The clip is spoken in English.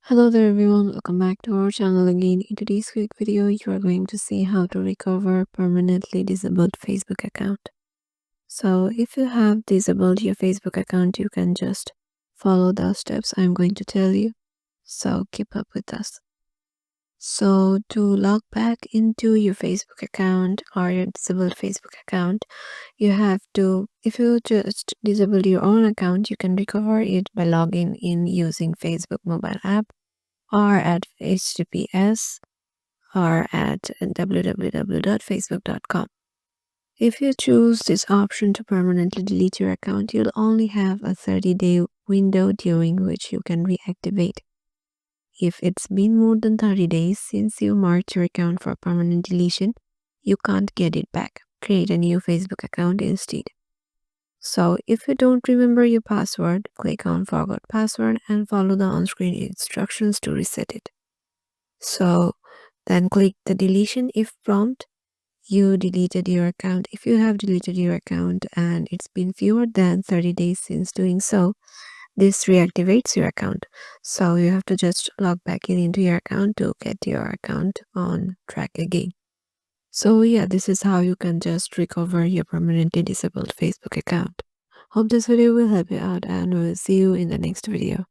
Hello there everyone, welcome back to our channel again. In today's quick video, you are going to see how to recover permanently disabled Facebook account. So if you have disabled your Facebook account, you can just follow the steps I'm going to tell you. So keep up with us. So to log back into your Facebook account or your disabled Facebook account, you have to, if you just disable your own account, you can recover it by logging in using Facebook mobile app or at https or at www.facebook.com. If you choose this option to permanently delete your account, you'll only have a 30-day window during which you can reactivate. If it's been more than 30 days since you marked your account for permanent deletion, you can't get it back. Create a new Facebook account instead. So if you don't remember your password, click on Forgot Password and follow the on-screen instructions to reset it. So then click the deletion if prompt. You deleted your account. If you have deleted your account and it's been fewer than 30 days since doing so, this reactivates your account. So you have to just log back into your account to get your account on track again. So yeah, this is how you can just recover your permanently disabled Facebook account. Hope this video will help you out and we'll see you in the next video.